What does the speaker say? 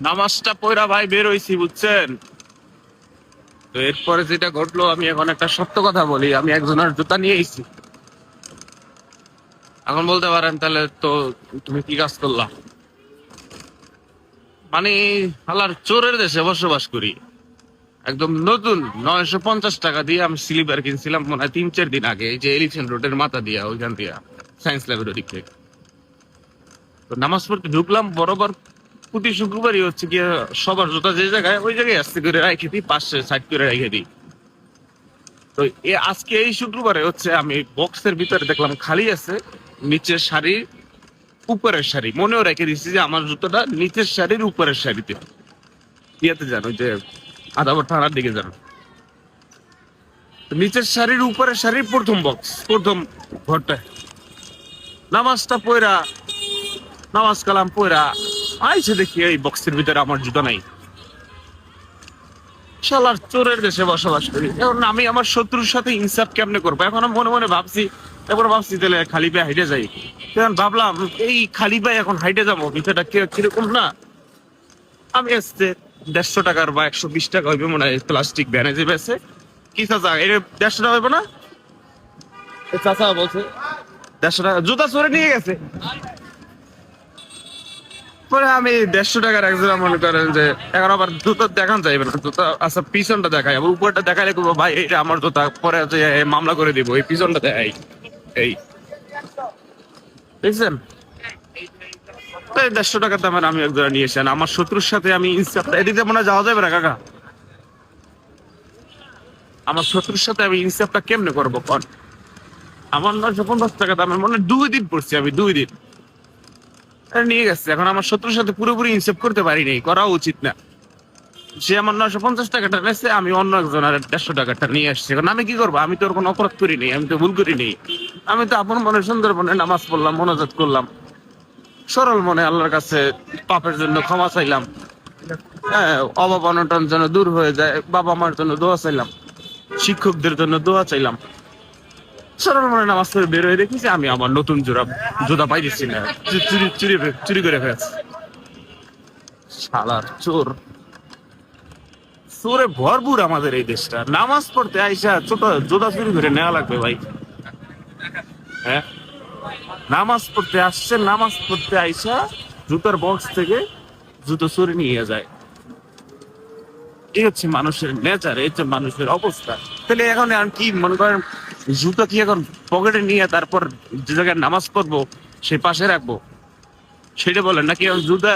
নামাজটা পড়া ভাই বের হইছি বুঝছেন। তো এরপরে যেটা ঘটলো, আমি এখন একটা সত্য কথা বলি, আমি একজনের জুতা নিয়ে এসেছি। এখন বলতে পারেন তাহলে তো তুমি কি কাজ করলা, মানে আল্লাহর চোরের দেশে বসবাস করি। একদম নতুন 950 টাকা দিয়ে আমি স্লিপার কিনছিলাম মনে হয় 3-4 দিন আগে, এই যে এলিফ্যান্ট রোডের মাথা দিয়া, ওইখান দিয়া সায়েন্স ল্যাবরেটরি থেকে। তো নামাজ পড়তে ঢুকলাম বরাবর। প্রতি শুক্রবারই হচ্ছে গিয়ে সবার জুতা যে জায়গায়, ওই জায়গায় আস্তে করে রেখে দিই, পাশে সাইড করে রেখে দিই। তো আজকে এই শুক্রবারে হচ্ছে আমি বক্সের ভিতরে দেখলাম খালি আছে, নিচের শাড়ি উপরের শাড়ি, মনেও রেখে দিচ্ছি যে আমার জুতোটা নিচের শাড়ির উপরের শাড়িতে, ইয়েতে যান ওই যে আদাবর থানার দিকে যান। তো নিচের শাড়ির উপরের শাড়ির প্রথম বক্স, প্রথম ঘরটায় নামাজটা পয়রা, নামাজ কালাম পয়রা আইসে দেখি এই বক্সের ভিতরে আমার জুতো নাই। শালার চোরের দেশে বসবাস করি। এখন আমি আমার শত্রুর সাথে ইনসাফ কেমনে করবো, এখন আমি মনে মনে ভাবছি। এবার ভাবছি তাহলে খালি পায়ে হাইটে যাই। তখন ভাবলাম এই খালি পায়ে এখন হাইটে যাবো, ভিতরটা কিরকম না। আমি আসছে 150 টাকার বা 120 টাকা হইবে মনে হয় প্লাস্টিক ভ্যানে যে বেছে। কি চাচা এটা 150 টাকা হইবে না? চাচা বলছে 150 টাকা জুতা চোরে নিয়ে গেছে। পরে আমি 150 টাকার একজোড়া মনে করেন যে, এখন আবার জুতো দেখান যাইবে না, জুতা আচ্ছা পিছনটা দেখাই, আবার উপরটা দেখাইলে করবো ভাই এটা আমার জুতা, পরে যে মামলা করে দিব, এই পিছনটা দেখাই। এই দেখছেন, এই 150 টাকার দামের আমি একজোড়া নিয়ে এসেন। আমার শত্রুর সাথে আমি ইনসাফ, এদিকে মনে হয় যাওয়া যাবে না কাকা। আমার শত্রুর সাথে আমি ইনসাফটা কেমনে করবো কন। আমার 950 টাকা দামের মনে হয় 2 দিন পড়ছি আমি, 2 দিন নিয়ে গেছে। এখন আমার শত্রুর সাথে পুরোপুরি ইনসাফ করতে পারিনি, করা উচিত না। সে আমার 950 টাকাটা নেছে, আমি অন্য একজনের 150 টাকাটা নিয়ে আসছি। এখন আমি কি করবো, আমি তো ওর কোনো অপরাধ করিনি, আমি তো ভুল করিনি। আমি তো আপন মনে সুন্দর মনে নামাজ পড়লাম, মোনাজাত করলাম, সরল মনে আল্লাহর কাছে পাপের জন্য ক্ষমা চাইলাম। হ্যাঁ, অভাব অনটন যেন দূর হয়ে যায়, বাবা মার জন্য দোয়া চাইলাম, শিক্ষকদের জন্য দোয়া চাইলাম। সরল মনে নামাজ পড়ে বের হয়ে দেখি যে আমি আমার নতুন জোড়া পাই দিচ্ছি না, চুরি চুরি চুরি করে ফেলছি। শালার চোর, চোরে ভরপুর আমাদের এই দেশটা। নামাজ পড়তে আইসা ছোট জোদা চুরি করে নেওয়া লাগবে ভাই। হ্যাঁ, নামাজ পড়তে আসছে, নামাজ পড়তে আইসা জুতার বক্স থেকে জুতো চুরি নিয়ে যায়। এই হচ্ছে মানুষের নেচার, এই হচ্ছে মানুষের অবস্থা। তাহলে এখন আর কি মনে করেন, জুতো কি এখন পকেটে নিয়ে তারপর যে জায়গায় নামাজ পড়বো সেই পাশে রাখবো, সেটা বলেন নাকি? জুতা